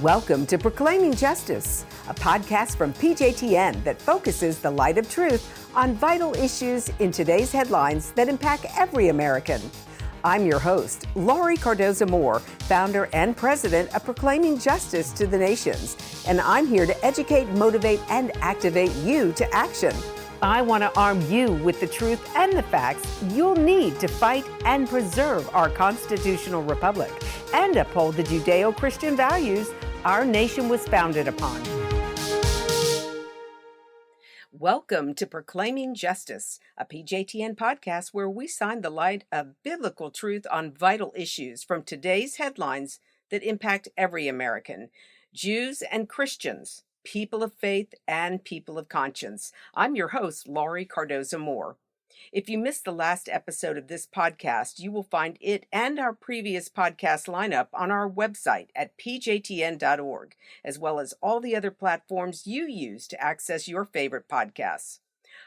Welcome to Proclaiming Justice, a podcast from PJTN that focuses the light of truth on vital issues in today's headlines that impact every American. I'm your host, Laurie Cardoza Moore, founder and president of Proclaiming Justice to the Nations, and I'm here to educate, motivate, and activate you to action. I want to arm you with the truth and the facts you'll need to fight and preserve our constitutional republic and uphold the Judeo-Christian values our nation was founded upon. Welcome to Proclaiming Justice, a PJTN podcast where we shine the light of biblical truth on vital issues from today's headlines that impact every American, Jews and Christians, people of faith, and people of conscience. I'm your host, Laurie Cardoza Moore. If you missed the last episode of this podcast, you will find it and our previous podcast lineup on our website at pjtn.org, as well as all the other platforms you use to access your favorite podcasts.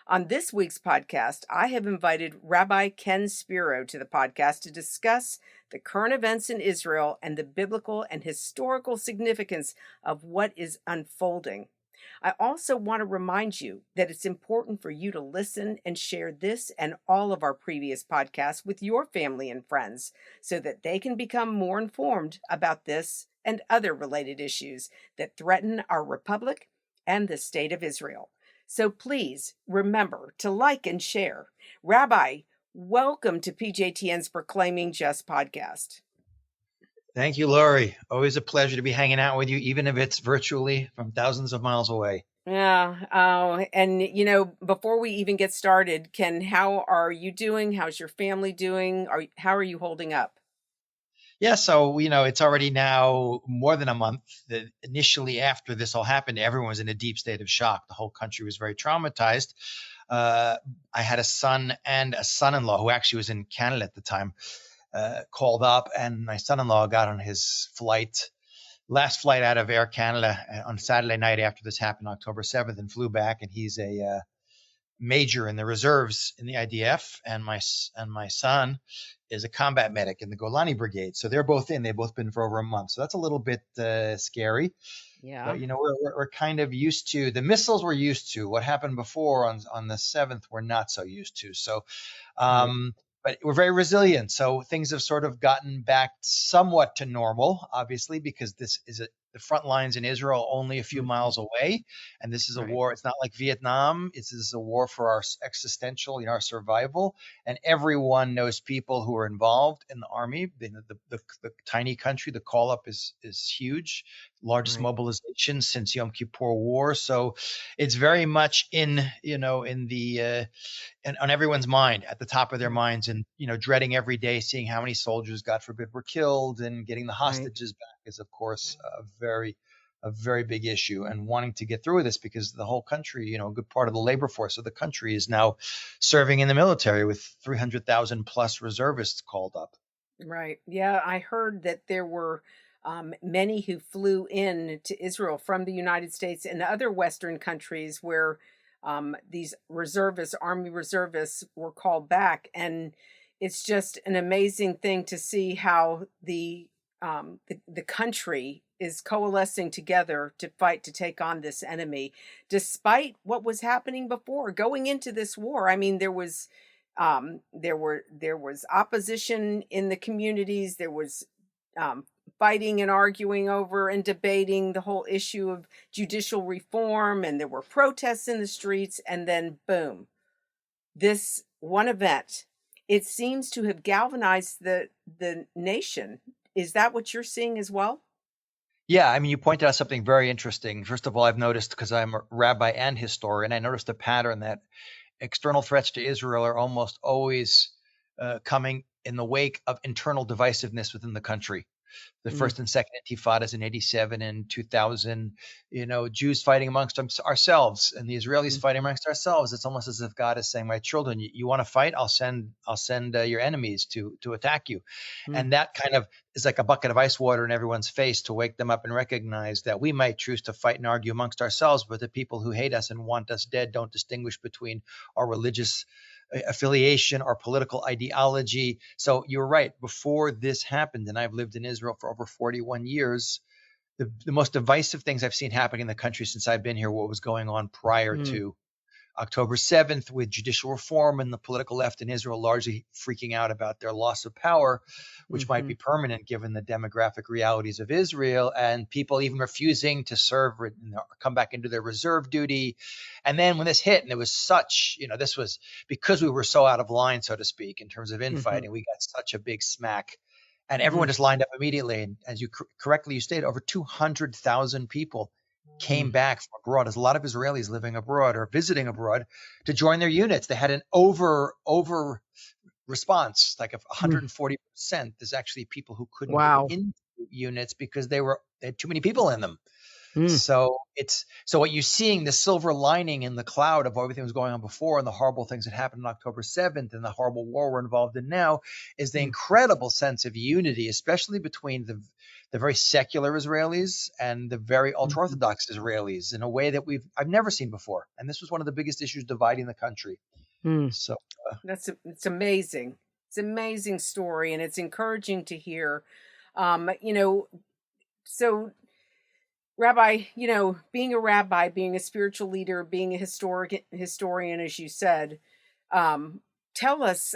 On this week's podcast, I have invited Rabbi Ken Spiro to the podcast to discuss the current events in Israel and the biblical and historical significance of what is unfolding. I also want to remind you that it's important for you to listen and share this and all of our previous podcasts with your family and friends so that they can become more informed about this and other related issues that threaten our republic and the state of Israel. So please remember to like and share. Rabbi, welcome to PJTN's Proclaiming Just podcast. Thank you, Laurie. Always a pleasure to be hanging out with you, even if it's virtually from thousands of miles away. Yeah. And before we even get started, Ken, how are you doing? How's your family doing? How are you holding up? Yeah, so, it's already now more than a month that initially after this all happened, everyone was in a deep state of shock. The whole country was very traumatized. I had a son and a son-in-law who actually was in Canada at the time, called up, and my son-in-law got on his last flight out of Air Canada on Saturday night after this happened, October 7th, and flew back. And he's a major in the reserves in the IDF, and my son is a combat medic in the Golani Brigade. So they've both been for over a month. So that's a little bit scary. Yeah. But we're kind of used to the missiles. We're used to what happened before on the 7th. We're not so used to. So. But we're very resilient. So things have sort of gotten back somewhat to normal, obviously, because this is the front lines in Israel only a few miles away. And this is a war. It's not like Vietnam. This is a war for our existential, our survival. And everyone knows people who are involved in the army. The tiny country, the call up is huge. Largest mobilization since Yom Kippur War. So it's very much in the and on everyone's mind, at the top of their minds, and dreading every day, seeing how many soldiers, God forbid, were killed, and getting the hostages back is, of course, a very big issue, and wanting to get through this because the whole country, a good part of the labor force of the country is now serving in the military with 300,000 plus reservists called up. Right. Yeah, I heard that there were many who flew in to Israel from the United States and other Western countries where these Army reservists were called back. And it's just an amazing thing to see how the country is coalescing together to fight to take on this enemy, despite what was happening before going into this war. I mean, there was opposition in the communities. There was fighting and arguing over and debating the whole issue of judicial reform, and there were protests in the streets, and then boom, this one event, it seems to have galvanized the nation. Is that what you're seeing as well? Yeah, I mean, you pointed out something very interesting. First of all, I've noticed, because I'm a rabbi and historian, I noticed a pattern that external threats to Israel are almost always coming in the wake of internal divisiveness within the country. The first and second intifadas in 87 and 2000, Jews fighting amongst ourselves and the Israelis fighting amongst ourselves. It's almost as if God is saying, my children, you want to fight? I'll send your enemies to attack you. And that kind of is like a bucket of ice water in everyone's face to wake them up and recognize that we might choose to fight and argue amongst ourselves, but the people who hate us and want us dead don't distinguish between our religious affiliation or political ideology. So you're right. Before this happened, and I've lived in Israel for over 41 years, the most divisive things I've seen happening in the country since I've been here, what was going on prior Mm. to October 7th with judicial reform and the political left in Israel largely freaking out about their loss of power, which might Mm-hmm. be permanent given the demographic realities of Israel, and people even refusing to serve, come back into their reserve duty. And then when this hit, and it was such, this was because we were so out of line, so to speak, in terms of Mm-hmm. infighting, we got such a big smack. And everyone Mm-hmm. just lined up immediately. And as you correctly you stated, over 200,000 people came back from abroad. There's a lot of Israelis living abroad or visiting abroad to join their units. They had an over response, like of Mm. 140%. There's actually people who couldn't get Wow. into units because they had too many people in them. Mm. So what you're seeing, the silver lining in the cloud of everything that was going on before and the horrible things that happened on October 7th and the horrible war we're involved in now is the Mm. incredible sense of unity, especially between the very secular Israelis and the very Mm-hmm. ultra-Orthodox Israelis in a way that I've never seen before. And this was one of the biggest issues dividing the country. Mm. So It's amazing. It's an amazing story, and it's encouraging to hear. You know, so Rabbi, being a rabbi, being a spiritual leader, being a historian, as you said, tell us,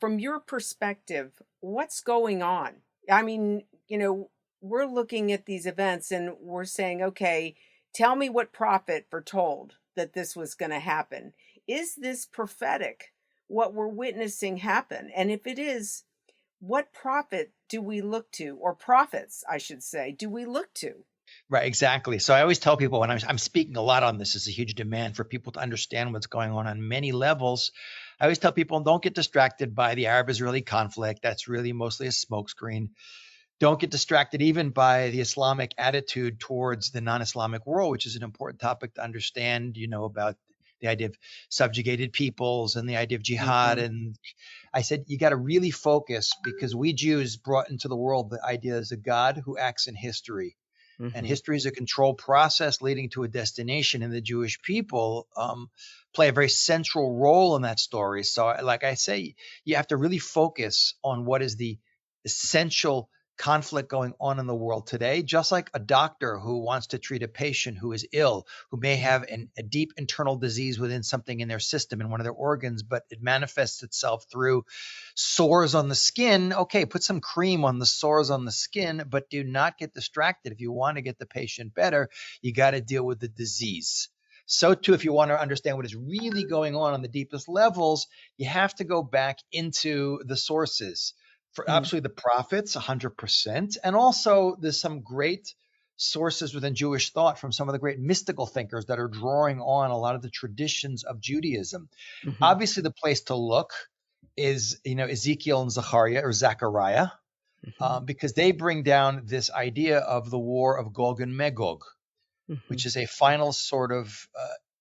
from your perspective, what's going on? I mean, we're looking at these events and we're saying, okay, tell me what prophet foretold that this was going to happen. Is this prophetic? What we're witnessing happen? And if it is, what prophet do we look to, or prophets, I should say, do we look to? right, exactly. So I always tell people when I'm speaking a lot on this, is a huge demand for people to understand what's going on many levels. I always tell people don't get distracted by the Arab-Israeli conflict. That's really mostly a smokescreen. Don't get distracted even by the Islamic attitude towards the non-Islamic world, which is an important topic to understand, about the idea of subjugated peoples and the idea of jihad. Hmm. And I said, you got to really focus because we Jews brought into the world the idea as a God who acts in history. And Hmm. history is a controlled process leading to a destination, and the Jewish people play a very central role in that story. So, like I say, you have to really focus on what is the essential conflict going on in the world today, just like a doctor who wants to treat a patient who is ill, who may have a deep internal disease within something in their system, in one of their organs, but it manifests itself through sores on the skin. Okay, put some cream on the sores on the skin, but do not get distracted. If you want to get the patient better, you got to deal with the disease. So too, if you want to understand what is really going on the deepest levels, you have to go back into the sources. For Hmm. absolutely the prophets, 100%. And also there's some great sources within Jewish thought from some of the great mystical thinkers that are drawing on a lot of the traditions of Judaism. Hmm. Obviously, the place to look is, Ezekiel and Zechariah, Hmm. because they bring down this idea of the war of Gog and Magog, Hmm. which is a final sort of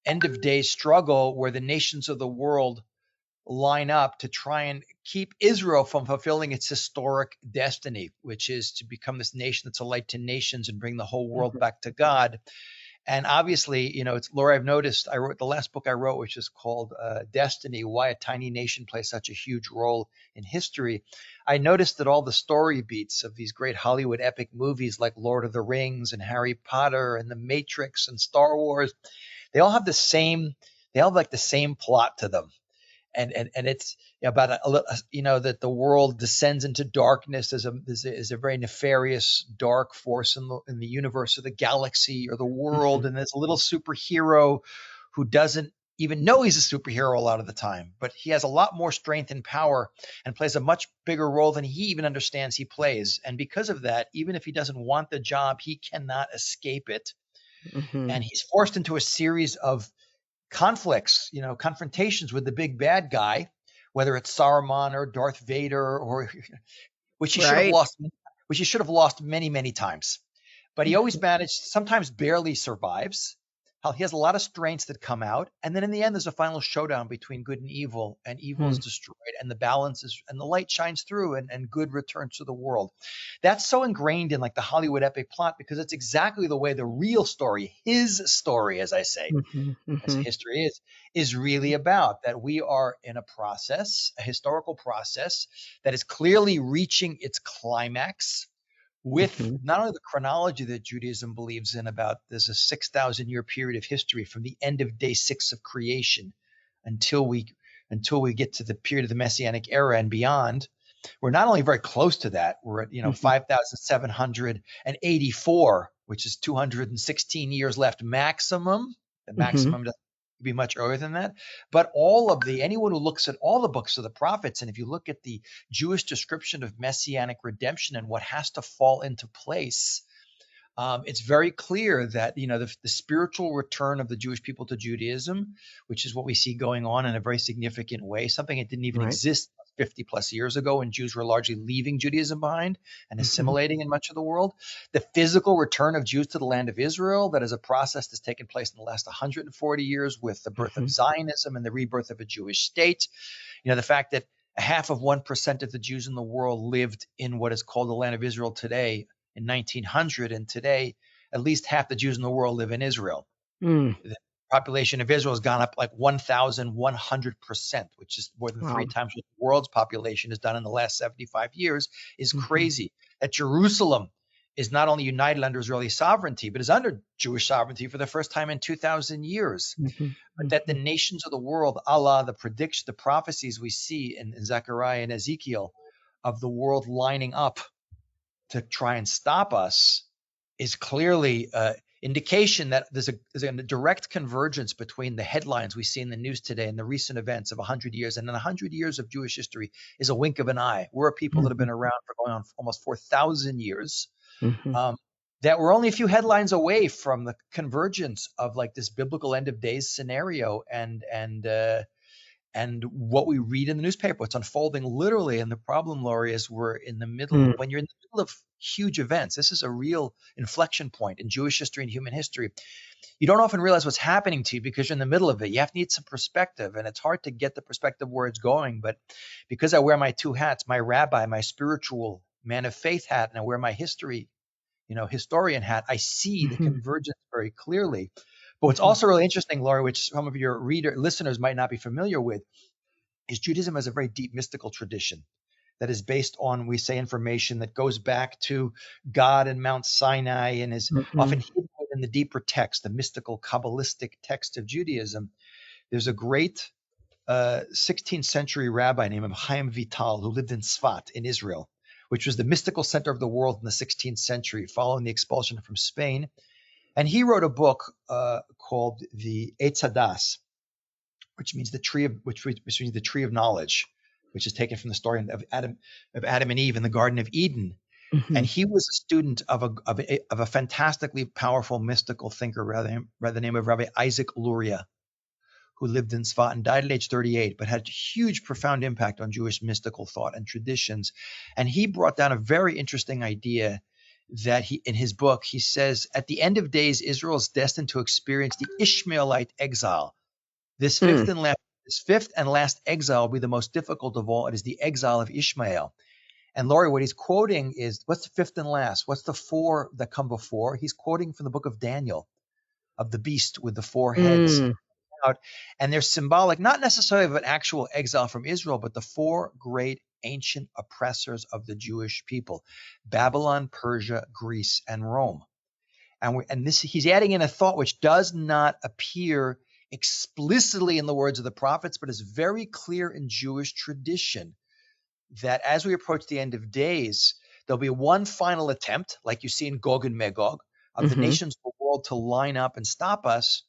end of day struggle where the nations of the world line up to try and keep Israel from fulfilling its historic destiny, which is to become this nation that's a light to nations and bring the whole world Hmm. back to God. And obviously, it's Laura, I've noticed, I wrote the last book I wrote, which is called Destiny, Why a Tiny Nation Plays Such a Huge Role in History. I noticed that all the story beats of these great Hollywood epic movies like Lord of the Rings and Harry Potter and The Matrix and Star Wars, they all have like the same plot to them. And it's about that the world descends into darkness as a very nefarious dark force in the universe or the galaxy or the world, Hmm. and there's a little superhero who doesn't even know he's a superhero a lot of the time, but he has a lot more strength and power and plays a much bigger role than he even understands he plays. And because of that, even if he doesn't want the job, he cannot escape it, Hmm. and he's forced into a series of conflicts, confrontations with the big bad guy, whether it's Saruman or Darth Vader, or which he should have Right. lost, many, many times. But he always managed, sometimes barely survives. He has a lot of strengths that come out, and then in the end, there's a final showdown between good and evil is Hmm. destroyed, and the balance is, and the light shines through, and good returns to the world. That's so ingrained in like the Hollywood epic plot because it's exactly the way the real story, his story, as I say, Hmm. as Hmm. history is really about. That we are in a process, a historical process that is clearly reaching its climax, with Mm-hmm. not only the chronology that Judaism believes in about there's a 6,000 year period of history from the end of day 6 of creation until we get to the period of the Messianic era and beyond. We're not only very close to that, we're at 5,784, which is 216 years left maximum. The Mm-hmm. maximum doesn't be much earlier than that. But anyone who looks at all the books of the prophets, and if you look at the Jewish description of messianic redemption and what has to fall into place, it's very clear that the spiritual return of the Jewish people to Judaism, which is what we see going on in a very significant way, something that didn't even Right. exist 50 plus years ago when Jews were largely leaving Judaism behind and assimilating in much of the world. The physical return of Jews to the land of Israel, that is a process that's taken place in the last 140 years with the birth of Zionism and the rebirth of a Jewish state. The fact that 0.5% of the Jews in the world lived in what is called the land of Israel today in 1900, and today at least half the Jews in the world live in Israel. Mm. The population of Israel has gone up like 1,100%, which is more than 3 times what the world's population has done in the last 75 years, is crazy. That Jerusalem is not only united under Israeli sovereignty, but is under Jewish sovereignty for the first time in 2,000 years. But that the nations of the world, Allah, the prophecies we see in Zechariah and Ezekiel of the world lining up to try and stop us, is clearly indication that there's a direct convergence between the headlines we see in the news today and the recent events of 100 years. And then 100 years of Jewish history is a wink of an eye. We're a people that have been around for going on almost 4,000 years. That we're only a few headlines away from the convergence of like this biblical end of days scenario and what we read in the newspaper. It's unfolding literally. And the problem, Laurie, is we're in the middle, when you're in the middle of huge events, this is a real inflection point in Jewish history and human history. You don't often realize what's happening to you because you're in the middle of it. You have to need some perspective, and it's hard to get the perspective where it's going. But because I wear my 2 hats, my rabbi, my spiritual man of faith hat, and I wear my historian hat, I see the convergence very clearly. But what's also really interesting, Laurie, which some of your listeners might not be familiar with, is Judaism has a very deep mystical tradition that is based on, we say, information that goes back to God and Mount Sinai and is often hidden in the deeper text, the mystical Kabbalistic text of Judaism. There's a great 16th century rabbi named Chaim Vital who lived in Tzfat in Israel, which was the mystical center of the world in the 16th century following the expulsion from Spain. And he wrote a book called the Eitz Hadas, which means the tree of knowledge, which is taken from the story of Adam and Eve in the Garden of Eden. And he was a student of a fantastically powerful mystical thinker by the name of Rabbi Isaac Luria, who lived in Tzfat and died at age 38, but had huge, profound impact on Jewish mystical thought and traditions. And he brought down a very interesting idea that in his book, he says, at the end of days, Israel is destined to experience the Ishmaelite exile. This fifth and last exile will be the most difficult of all. It is the exile of Ishmael. And Laurie, what he's quoting is, what's the fifth and last? What's the 4 that come before? He's quoting from the book of Daniel, of the beast with the 4 heads. And they're symbolic, not necessarily of an actual exile from Israel, but the 4 great ancient oppressors of the Jewish people: Babylon, Persia, Greece, and Rome. And he's adding in a thought which does not appear explicitly in the words of the prophets, but is very clear in Jewish tradition, that as we approach the end of days, there'll be one final attempt, like you see in Gog and Magog, of the nations of the world to line up and stop us,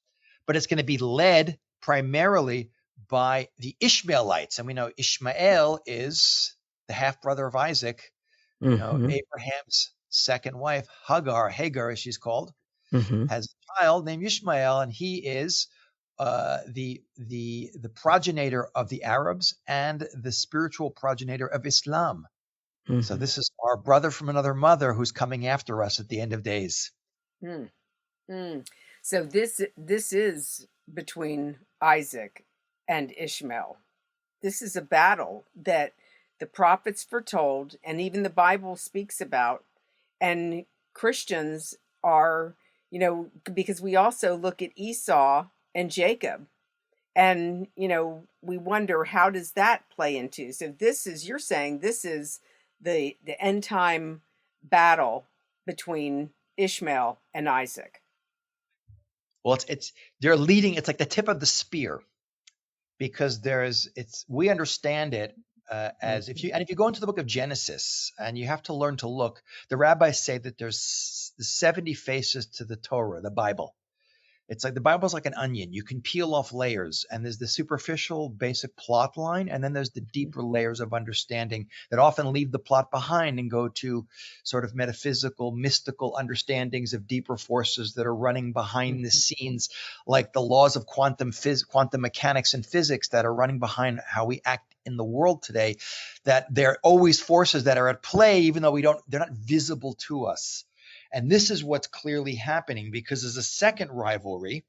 but it's going to be led primarily by the Ishmaelites. And we know Ishmael is the half-brother of Isaac, Abraham's second wife, Hagar, as she's called, has a child named Ishmael, and he is the progenitor of the Arabs and the spiritual progenitor of Islam. So this is our brother from another mother who's coming after us at the end of days. So this is between Isaac and Ishmael. This is a battle that the prophets foretold, and even the Bible speaks about. And Christians are, because we also look at Esau and Jacob, and, we wonder, how does that play into? So you're saying this is the end time battle between Ishmael and Isaac? Well, they're leading. It's like the tip of the spear, because we understand it as if you go into the book of Genesis and you have to learn to look. The rabbis say that there's 70 faces to the Torah, the Bible. It's like the Bible's like an onion. You can peel off layers, and there's the superficial basic plot line, and then there's the deeper layers of understanding that often leave the plot behind and go to sort of metaphysical, mystical understandings of deeper forces that are running behind the scenes, like the laws of quantum mechanics and physics that are running behind how we act in the world today, that they're always forces that are at play, even though they're not visible to us. And this is what's clearly happening, because there's a second rivalry,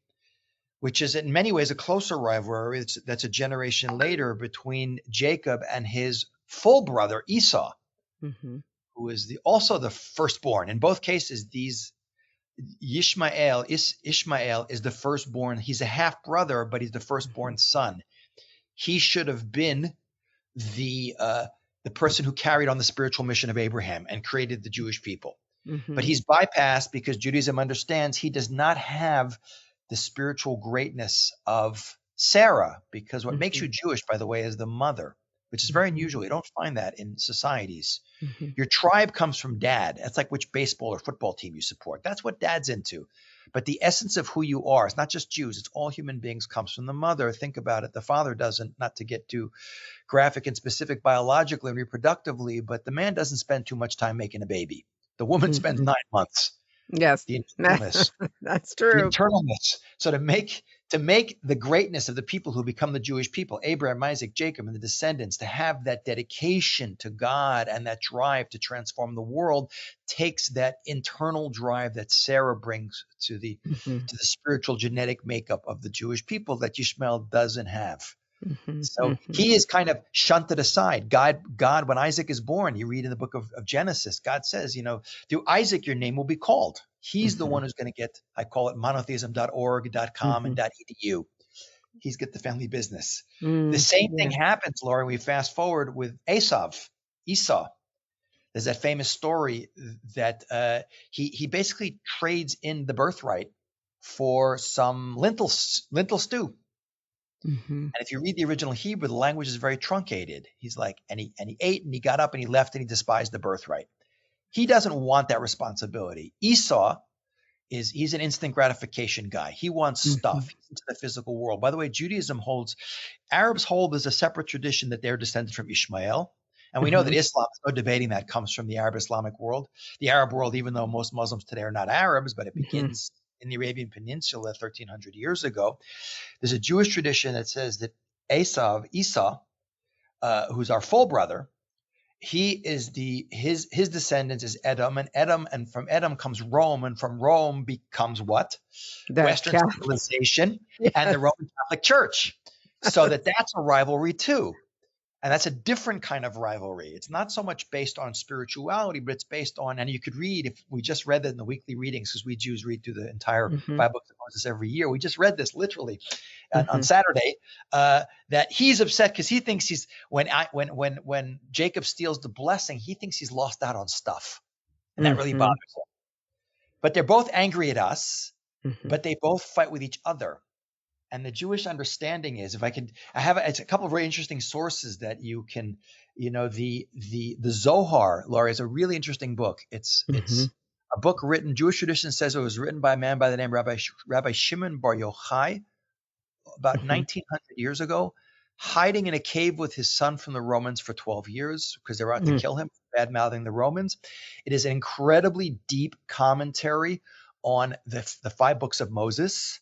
which is in many ways a closer rivalry that's a generation later, between Jacob and his full brother Esau, who is also the firstborn. In both cases, Ishmael is the firstborn. He's a half brother, but he's the firstborn son. He should have been the person who carried on the spiritual mission of Abraham and created the Jewish people. But he's bypassed because Judaism understands he does not have the spiritual greatness of Sarah, because what makes you Jewish, by the way, is the mother, which is very unusual. You don't find that in societies. Your tribe comes from dad. That's like which baseball or football team you support. That's what dad's into. But the essence of who you are, it's not just Jews, it's all human beings, comes from the mother. Think about it. The father doesn't, not to get too graphic and specific biologically and reproductively, but the man doesn't spend too much time making a baby. The woman spends 9 months. Yes, the internalness. That's true. The internalness. So to make the greatness of the people who become the Jewish people, Abraham, Isaac, Jacob, and the descendants, to have that dedication to God and that drive to transform the world, takes that internal drive that Sarah brings to the spiritual genetic makeup of the Jewish people that Ishmael doesn't have. So he is kind of shunted aside. God, when Isaac is born, you read in the book of Genesis, God says, through Isaac, your name will be called. He's the one who's going to get, I call it monotheism.org, .com, and .edu. He's got the family business. The same thing happens, Laurie. We fast forward with Esau. There's that famous story that he basically trades in the birthright for some lentil stew. And if you read the original Hebrew, the language is very truncated. He's like, and he ate and he got up and he left and he despised the birthright. He doesn't want that responsibility. Esau he's an instant gratification guy. He wants stuff. He's into the physical world. By the way, Arabs hold there's a separate tradition that they're descended from Ishmael. And we know that Islam, there's no debating that, comes from the Arab Islamic world. The Arab world, even though most Muslims today are not Arabs, but it begins in the Arabian Peninsula 1,300 years ago. There's a Jewish tradition that says that Esau, who's our full brother, his descendants is Edom, and from Edom comes Rome, and from Rome becomes what? Western civilization and the Roman Catholic Church. So that's a rivalry too. And that's a different kind of rivalry. It's not so much based on spirituality, but it's based on, and you could read, if we just read that in the weekly readings, because we Jews read through the entire 5 books of Moses every year. We just read this literally on Saturday, that he's upset because he thinks when Jacob steals the blessing, he thinks he's lost out on stuff. And that really bothers him. But they're both angry at us, but they both fight with each other. And the Jewish understanding is, it's a couple of very interesting sources that you can, the Zohar, Laurie, is a really interesting book. It's a book written, Jewish tradition says it was written by a man by the name of Rabbi Shimon Bar Yochai about 1900 years ago, hiding in a cave with his son from the Romans for 12 years because they were out to kill him, bad-mouthing the Romans. It is an incredibly deep commentary on the 5 books of Moses,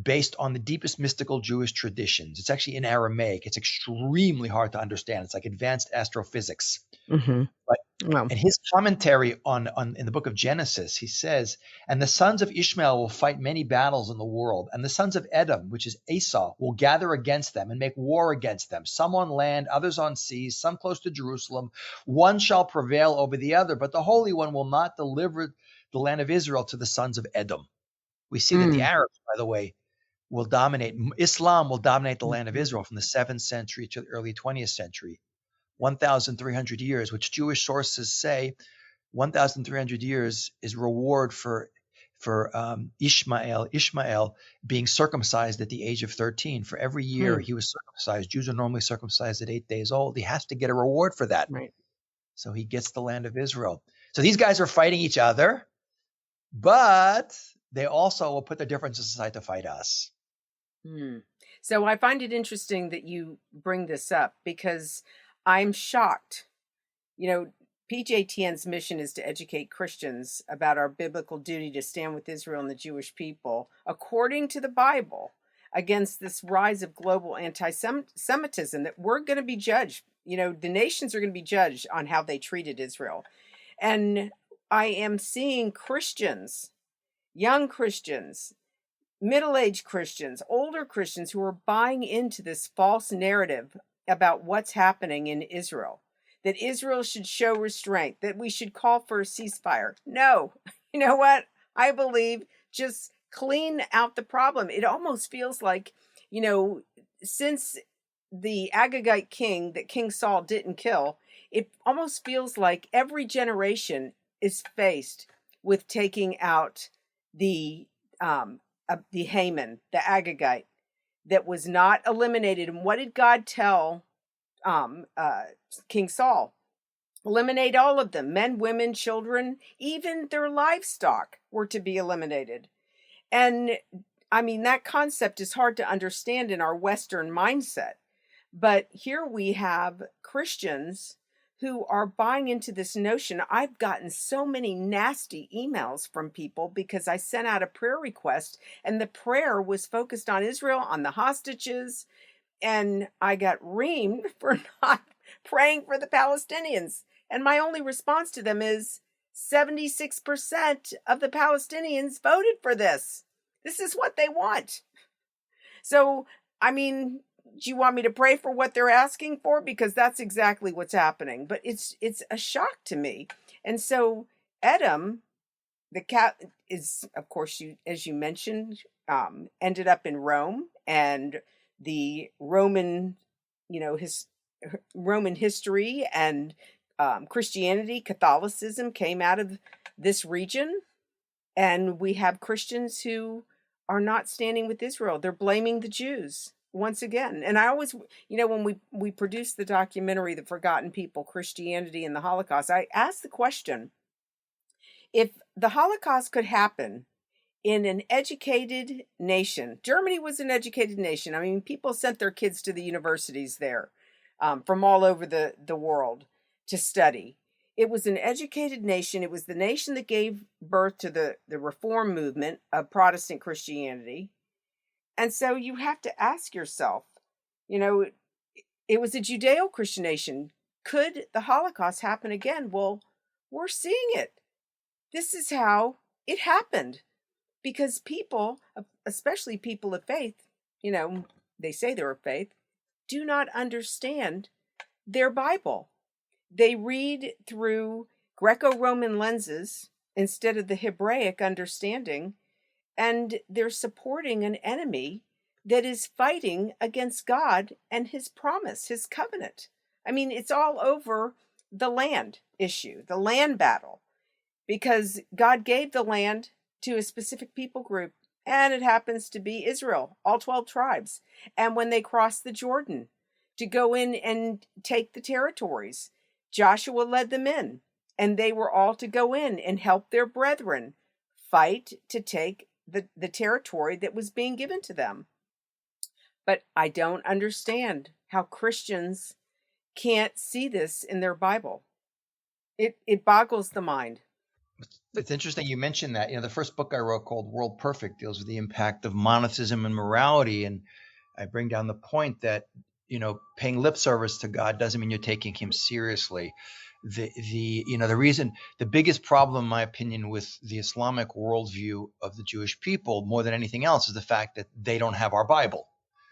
based on the deepest mystical Jewish traditions. It's actually in Aramaic. It's extremely hard to understand. It's like advanced astrophysics. But in his commentary in the book of Genesis, he says, and the sons of Ishmael will fight many battles in the world, and the sons of Edom, which is Esau, will gather against them and make war against them, some on land, others on seas, some close to Jerusalem. One shall prevail over the other, but the Holy One will not deliver the land of Israel to the sons of Edom. We see that the Arabs, by the way, Islam will dominate the land of Israel from the 7th century to the early 20th century, 1,300 years, which Jewish sources say 1,300 years is reward for Ishmael being circumcised at the age of 13. For every year he was circumcised. Jews are normally circumcised at 8 days old. He has to get a reward for that. Right. So he gets the land of Israel. So these guys are fighting each other, but they also will put their differences aside to fight us. So I find it interesting that you bring this up because I'm shocked. PJTN's mission is to educate Christians about our biblical duty to stand with Israel and the Jewish people, according to the Bible, against this rise of global anti-Semitism that we're going to be judged. The nations are going to be judged on how they treated Israel. And I am seeing Christians, young Christians, middle-aged Christians, older Christians who are buying into this false narrative about what's happening in Israel, that Israel should show restraint, that we should call for a ceasefire. No, you know what? I believe just clean out the problem. It almost feels like, since the Agagite king that King Saul didn't kill, it almost feels like every generation is faced with taking out the Haman, the Agagite, that was not eliminated. And what did God tell King Saul? Eliminate all of them, men, women, children, even their livestock were to be eliminated. And I mean, that concept is hard to understand in our Western mindset. But here we have Christians who are buying into this notion. I've gotten so many nasty emails from people because I sent out a prayer request and the prayer was focused on Israel, on the hostages, and I got reamed for not praying for the Palestinians. And my only response to them is 76% of the Palestinians voted for this. This is what they want. So, I mean, do you want me to pray for what they're asking for? Because that's exactly what's happening. But it's a shock to me. And so Edom, the cat, is, of course, as you mentioned, ended up in Rome, and the Roman, Roman history and Christianity, Catholicism came out of this region. And we have Christians who are not standing with Israel. They're blaming the Jews once again. And I always, when we produced the documentary, The Forgotten People, Christianity and the Holocaust, I asked the question, if the Holocaust could happen in an educated nation, Germany was an educated nation. I mean, people sent their kids to the universities there from all over the world to study. It was an educated nation. It was the nation that gave birth to the Reform movement of Protestant Christianity. And so you have to ask yourself, it was a Judeo-Christian nation. Could the Holocaust happen again? Well, we're seeing it. This is how it happened. Because people, especially people of faith, they say they're of faith, do not understand their Bible. They read through Greco-Roman lenses instead of the Hebraic understanding, and they're supporting an enemy that is fighting against God and his promise, his covenant. I mean, it's all over the land issue, the land battle, because God gave the land to a specific people group, and it happens to be Israel, all 12 tribes. And when they crossed the Jordan to go in and take the territories, Joshua led them in, and they were all to go in and help their brethren fight to take the territory that was being given to them. But I don't understand how Christians can't see this in their Bible. It boggles the mind. It's interesting you mentioned that. The first book I wrote, called World Perfect, deals with the impact of monotheism and morality. And I bring down the point that, paying lip service to God doesn't mean you're taking him seriously. The biggest problem, in my opinion, with the Islamic worldview of the Jewish people, more than anything else, is the fact that they don't have our Bible.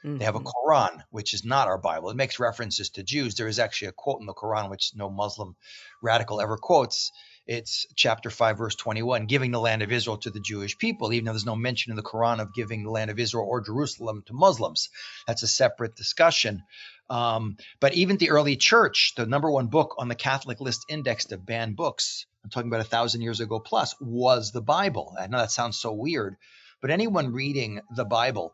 Mm-hmm. They have a Quran, which is not our Bible. It makes references to Jews. There is actually a quote in the Quran, which no Muslim radical ever quotes. it's chapter 5, verse 21, giving the land of Israel to the Jewish people, even though there's no mention in the Quran of giving the land of Israel or Jerusalem to Muslims. That's a separate discussion. But even the early church, the number one book on the Catholic list index to ban books, I'm talking about 1,000 years ago plus, was the Bible. I know that sounds so weird, but anyone reading the Bible,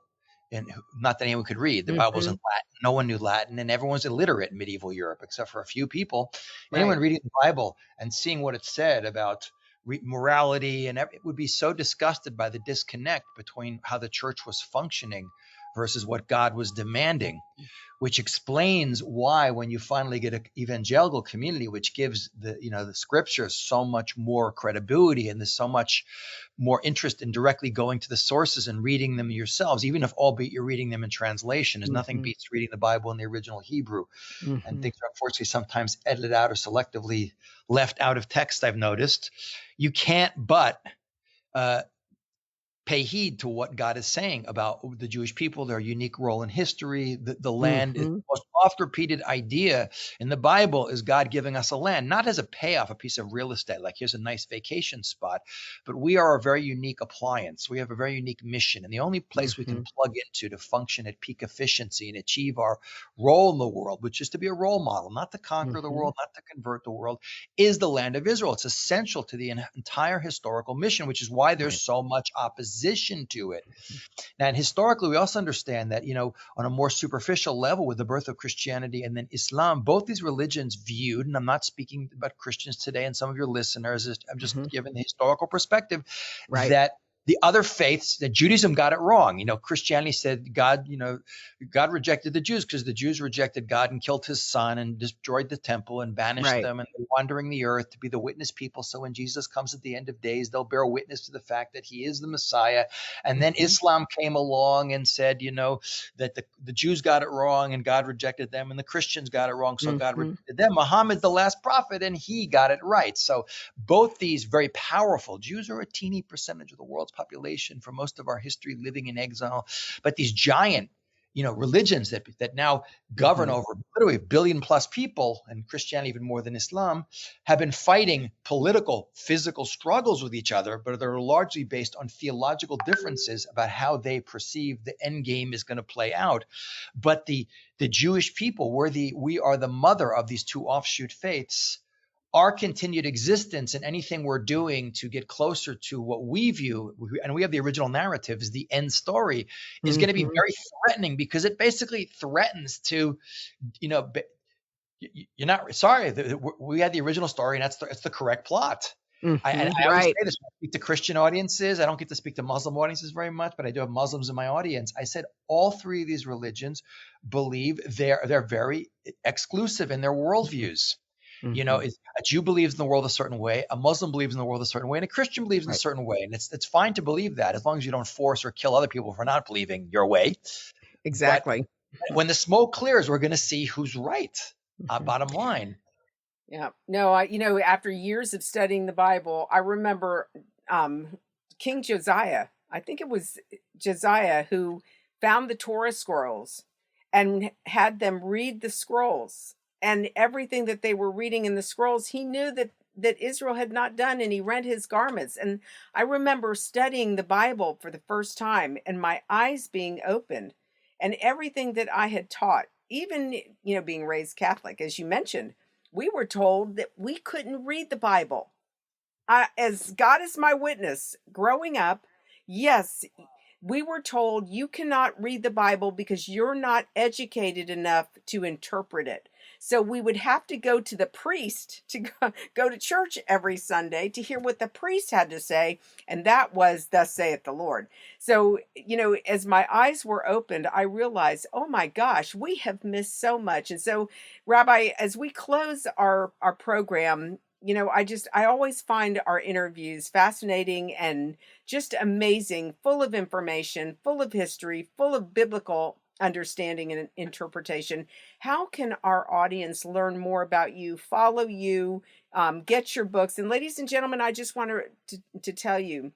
and not that anyone could read, the Bible's in Latin, no one knew Latin, and everyone's illiterate in medieval Europe, except for a few people. Anyone reading the Bible and seeing what it said about morality, and it would be so disgusted by the disconnect between how the church was functioning versus what God was demanding, which explains why when you finally get an evangelical community, which gives the scriptures so much more credibility, and there's so much more interest in directly going to the sources and reading them yourselves, even if albeit you're reading them in translation, there's nothing beats reading the Bible in the original Hebrew. And things are unfortunately sometimes edited out or selectively left out of text, I've noticed. You can't but pay heed to what God is saying about the Jewish people, their unique role in history. The land is the most oft repeated idea in the Bible is God giving us a land, not as a payoff, a piece of real estate, like here's a nice vacation spot, but we are a very unique appliance. We have a very unique mission. And the only place we can plug into to function at peak efficiency and achieve our role in the world, which is to be a role model, not to conquer the world, not to convert the world, is the land of Israel. It's essential to the entire historical mission, which is why there's so much opposition to it. Now, and historically, we also understand that, on a more superficial level with the birth of Christianity and then Islam, both these religions viewed, and I'm not speaking about Christians today and some of your listeners, I'm just giving the historical perspective, that the other faiths, that Judaism got it wrong. Christianity said God rejected the Jews because the Jews rejected God and killed his son and destroyed the temple and banished them, and they're wandering the earth to be the witness people. So when Jesus comes at the end of days, they'll bear witness to the fact that he is the Messiah. And then Islam came along and said, that the Jews got it wrong and God rejected them, and the Christians got it wrong, so God rejected them. Muhammad's the last prophet and he got it right. So both these very powerful, Jews are a teeny percentage of the world's population for most of our history living in exile, but these giant religions that now govern over literally 1 billion plus people, and Christianity even more than Islam, have been fighting political, physical struggles with each other, but they're largely based on theological differences about how they perceive the end game is going to play out. But the Jewish people, we are the mother of these two offshoot faiths. Our continued existence and anything we're doing to get closer to what we view, and we have the original narrative, is the end story, is going to be very threatening, because it basically threatens to, you're not sorry. We had the original story, and it's the correct plot. I always say this when I speak to Christian audiences. I don't get to speak to Muslim audiences very much, but I do have Muslims in my audience. I said all three of these religions believe they're very exclusive in their worldviews. A Jew believes in the world a certain way, a Muslim believes in the world a certain way, and a Christian believes in a certain way. And it's fine to believe that, as long as you don't force or kill other people for not believing your way. Exactly. But when the smoke clears, we're going to see who's right. Bottom line. Yeah. No, after years of studying the Bible, I remember King Josiah. I think it was Josiah who found the Torah scrolls and had them read the scrolls. And everything that they were reading in the scrolls, he knew that Israel had not done, and he rent his garments. And I remember studying the Bible for the first time and my eyes being opened, and everything that I had taught, even, being raised Catholic, as you mentioned, we were told that we couldn't read the Bible. As God is my witness, growing up, yes, we were told you cannot read the Bible because you're not educated enough to interpret it. So we would have to go to the priest to go to church every Sunday to hear what the priest had to say. And that was, "Thus saith the Lord." So, as my eyes were opened, I realized, oh my gosh, we have missed so much. And so, Rabbi, as we close our program, I always find our interviews fascinating and just amazing, full of information, full of history, full of biblical understanding and interpretation. How can our audience learn more about you, follow you, get your books? And ladies and gentlemen, I just want to tell you,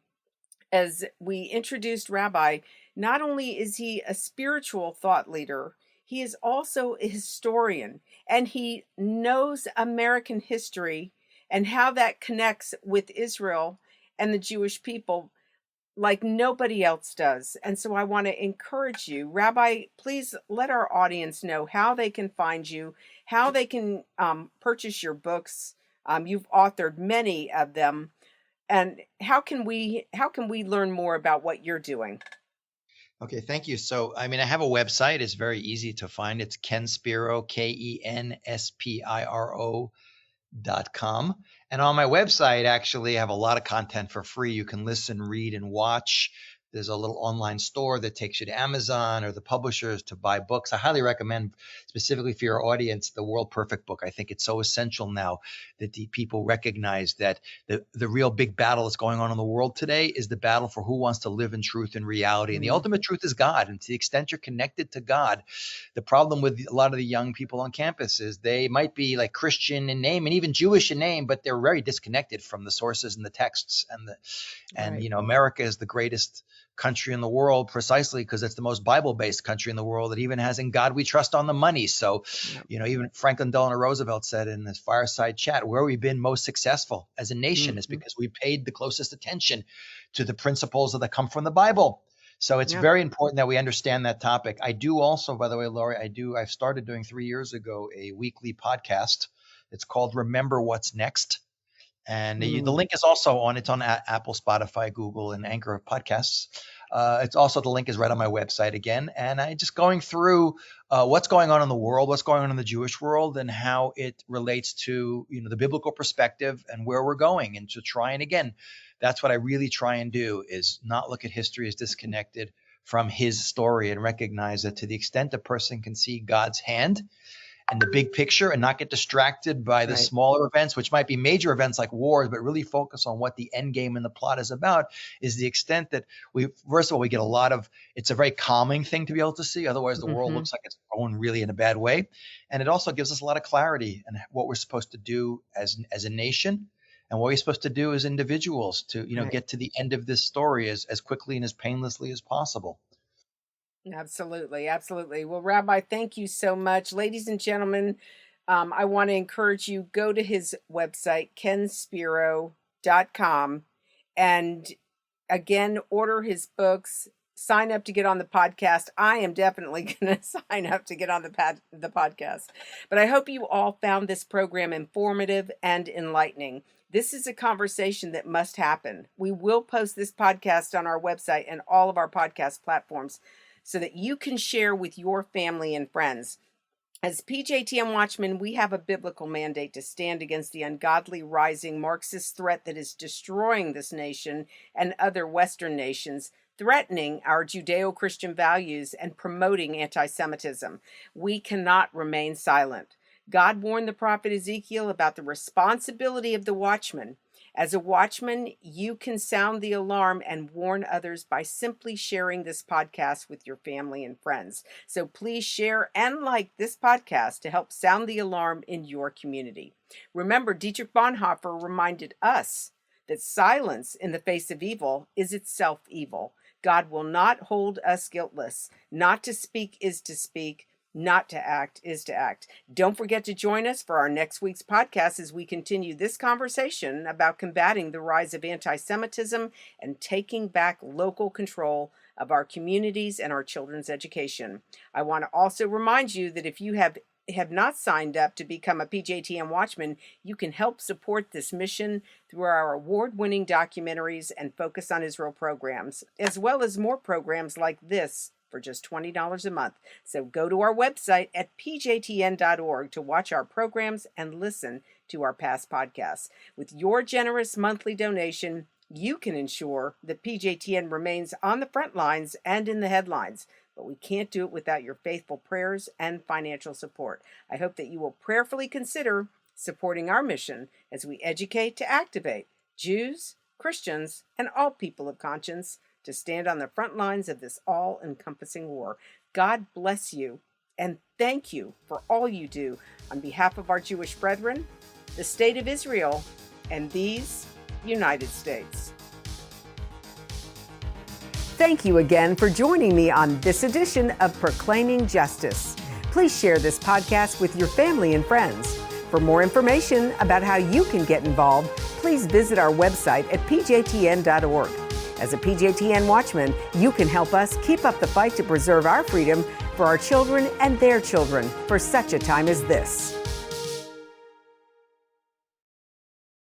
as we introduced Rabbi, not only is he a spiritual thought leader, he is also a historian, and he knows American history and how that connects with Israel and the Jewish people like nobody else does. And so I want to encourage you, Rabbi, please let our audience know how they can find you, how they can purchase your books. You've authored many of them, and how can we learn more about what you're doing? Okay, thank you. So, I mean, I have a website. It's very easy to find. It's Ken Spiro, KenSpiro.com. And on my website, actually, I have a lot of content for free. You can listen, read, and watch. There's a little online store that takes you to Amazon or the publishers to buy books. I highly recommend, specifically for your audience, the World Perfect book. I think it's so essential now that the people recognize that the real big battle that's going on in the world today is the battle for who wants to live in truth and reality. And the ultimate truth is God. And to the extent you're connected to God, the problem with a lot of the young people on campus is they might be like Christian in name and even Jewish in name, but they're very disconnected from the sources and the texts. And you know, America is the greatest country in the world precisely because it's the most Bible-based country in the world that even has "In God We Trust" on the money. So, you know, even Franklin Delano Roosevelt said in this fireside chat, where we've been most successful as a nation is because we paid the closest attention to the principles that come from the Bible. So it's very important that we understand that topic. I do also, by the way, Laurie, I've started doing 3 years ago a weekly podcast. It's called Remember What's Next. And the link is also on, it's on Apple, Spotify, Google, and Anchor podcasts. It's also, the link is right on my website again. And I just going through what's going on in the world, what's going on in the Jewish world, and how it relates to, you know, the biblical perspective and where we're going. And to try, and again, that's what I really try and do, is not look at history as disconnected from his story and recognize that to the extent a person can see God's hand and the big picture and not get distracted by the smaller events, which might be major events like wars, but really focus on what the end game and the plot is about, is the extent that first of all, we get a lot of, it's a very calming thing to be able to see. Otherwise the world looks like it's going really in a bad way. And it also gives us a lot of clarity in what we're supposed to do as a nation and what we're supposed to do as individuals to, you know, get to the end of this story as quickly and as painlessly as possible. Absolutely. Absolutely. Well, Rabbi, thank you so much. Ladies and gentlemen, I want to encourage you, go to his website, kenspiro.com, and again, order his books, sign up to get on the podcast. I am definitely going to sign up to get on the podcast. But I hope you all found this program informative and enlightening. This is a conversation that must happen. We will post this podcast on our website and all of our podcast platforms, so that you can share with your family and friends. As PJTN Watchmen, we have a biblical mandate to stand against the ungodly rising Marxist threat that is destroying this nation and other Western nations, threatening our Judeo-Christian values and promoting anti-Semitism. We cannot remain silent. God warned the prophet Ezekiel about the responsibility of the watchman. As a watchman, you can sound the alarm and warn others by simply sharing this podcast with your family and friends. So please share and like this podcast to help sound the alarm in your community. Remember, Dietrich Bonhoeffer reminded us that silence in the face of evil is itself evil. God will not hold us guiltless. Not to speak is to speak. Not to act is to act. Don't forget to join us for our next week's podcast as we continue this conversation about combating the rise of anti-Semitism and taking back local control of our communities and our children's education. I want to also remind you that if you have not signed up to become a PJTN Watchman, you can help support this mission through our award-winning documentaries and Focus on Israel programs, as well as more programs like this for just $20 a month. So go to our website at pjtn.org to watch our programs and listen to our past podcasts. With your generous monthly donation, you can ensure that PJTN remains on the front lines and in the headlines, but we can't do it without your faithful prayers and financial support. I hope that you will prayerfully consider supporting our mission as we educate to activate Jews, Christians, and all people of conscience to stand on the front lines of this all-encompassing war. God bless you, and thank you for all you do on behalf of our Jewish brethren, the State of Israel, and these United States. Thank you again for joining me on this edition of Proclaiming Justice. Please share this podcast with your family and friends. For more information about how you can get involved, please visit our website at pjtn.org. As a PJTN Watchman, you can help us keep up the fight to preserve our freedom for our children and their children for such a time as this.